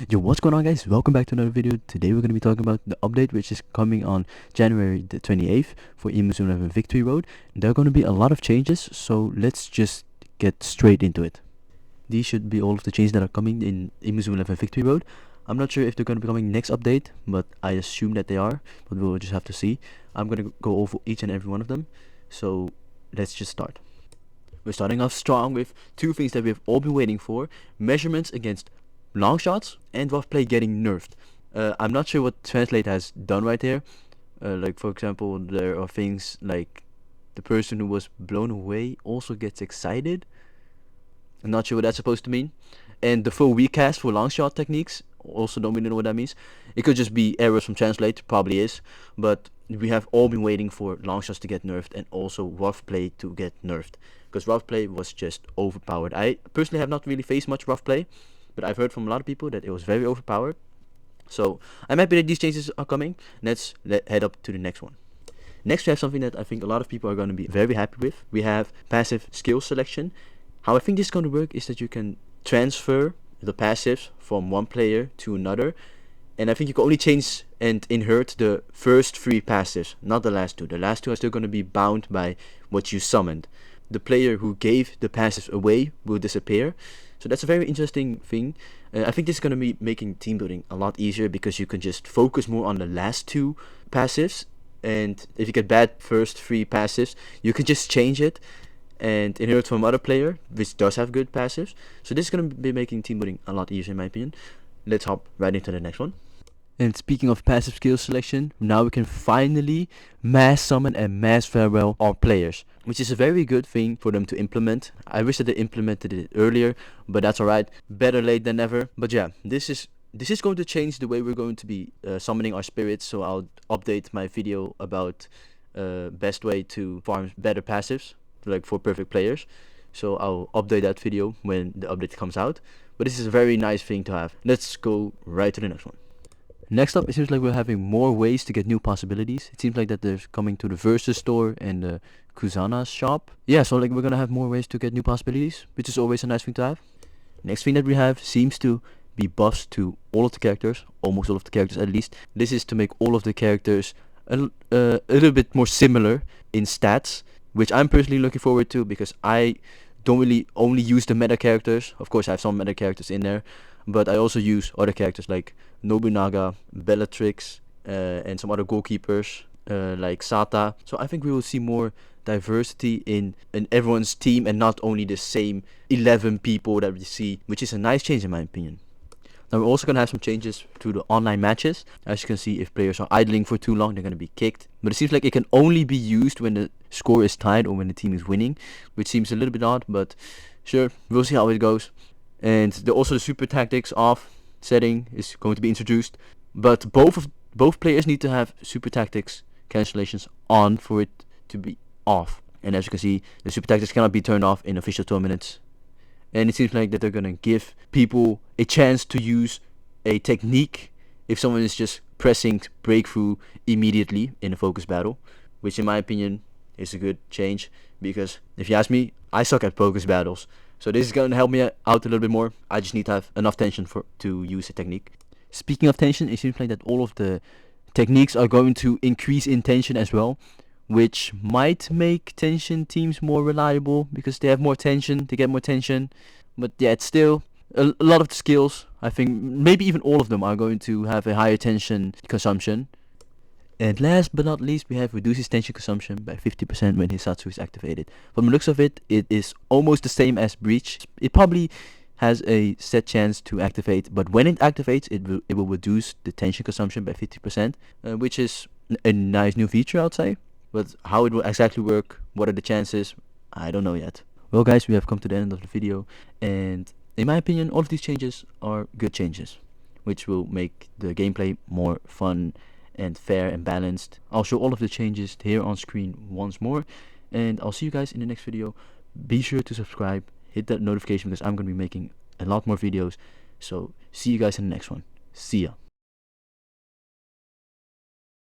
Yo, what's going on, guys? Welcome back to another video. Today we're going to be talking about the update which is coming on January the 28th for Inazuma 11 Victory Road. There are going to be a lot of changes, so let's just get straight into it. These should be all of the changes that are coming in Inazuma 11 Victory Road. I'm not sure if they're going to be coming next update, but I assume that they are, but we'll just have to see. I'm going to go over each and every one of them, so let's just start. We're starting off strong with two things that we've all been waiting for: measurements against long shots and rough play getting nerfed. I'm not sure what Translate has done right here. Like, for example, there are things like the person who was blown away also gets excited. I'm not sure what that's supposed to mean. And the full recast for long shot techniques, also don't really know what that means. It could just be errors from Translate, probably is, but we have all been waiting for long shots to get nerfed and also rough play to get nerfed, because rough play was just overpowered. I personally have not really faced much rough play, but I've heard from a lot of people that it was very overpowered. So I'm happy that these changes are coming. Let's head up to the next one. Next, we have something that I think a lot of people are going to be very happy with. We have passive skill selection. How I think this is going to work is that you can transfer the passives from one player to another, and I think you can only change and inherit the first three passives, not the last two. The last two are still going to be bound by what you summoned. The player who gave the passives away will disappear. So that's a very interesting thing. I think this is going to be making team building a lot easier, because you can just focus more on the last two passives, and if you get bad first three passives, you can just change it and inherit from other player which does have good passives. So this is going to be making team building a lot easier in my opinion. Let's hop right into the next one. And speaking of passive skill selection, now we can finally mass summon and mass farewell our players, which is a very good thing for them to implement. I wish that they implemented it earlier, but that's alright. Better late than never. But yeah, this is going to change the way we're going to be summoning our spirits, so I'll update my video about best way to farm better passives, like for perfect players. So I'll update that video when the update comes out. But this is a very nice thing to have. Let's go right to the next one. Next up, it seems like we're having more ways to get new possibilities. It seems like that they're coming to the Versus store and the Kusana's shop. Yeah, so like we're gonna have more ways to get new possibilities, which is always a nice thing to have. Next thing that we have seems to be buffs to all of the characters, almost all of the characters at least. This is to make all of the characters a little bit more similar in stats, which I'm personally looking forward to, because I don't really only use the meta characters. Of course I have some meta characters in there, but I also use other characters like Nobunaga, Bellatrix, and some other goalkeepers like Sata. So I think we will see more diversity in everyone's team, and not only the same 11 people that we see, which is a nice change in my opinion. Now we're also going to have some changes to the online matches. As you can see, if players are idling for too long, they're going to be kicked. But it seems like it can only be used when the score is tied or when the team is winning, which seems a little bit odd, but sure, we'll see how it goes. And also the super tactics off setting is going to be introduced, but both players need to have super tactics cancellations on for it to be off. And as you can see, the super tactics cannot be turned off in official tournaments. And it seems like that they're gonna give people a chance to use a technique if someone is just pressing breakthrough immediately in a focus battle, which in my opinion is a good change, because if you ask me, I suck at focus battles. So this is gonna help me out a little bit more. I just need to have enough tension to use a technique. Speaking of tension, it seems like that all of the techniques are going to increase in tension as well, which might make tension teams more reliable, because they have more tension, they get more tension. But yeah, it's still a lot of the skills, I think maybe even all of them, are going to have a higher tension consumption. And last but not least, we have reduces tension consumption by 50% when Hisatsu is activated. From the looks of it, it is almost the same as Breach. It probably has a set chance to activate, but when it activates, it will reduce the tension consumption by 50%, which is a nice new feature, I'd say. But how it will exactly work, what are the chances, I don't know yet. Well guys, we have come to the end of the video, and in my opinion, all of these changes are good changes, which will make the gameplay more fun and fair and balanced. I'll show all of the changes here on screen once more, and I'll see you guys in the next video. Be sure to subscribe, hit that notification, because I'm going to be making a lot more videos. So see you guys in the next one. See ya.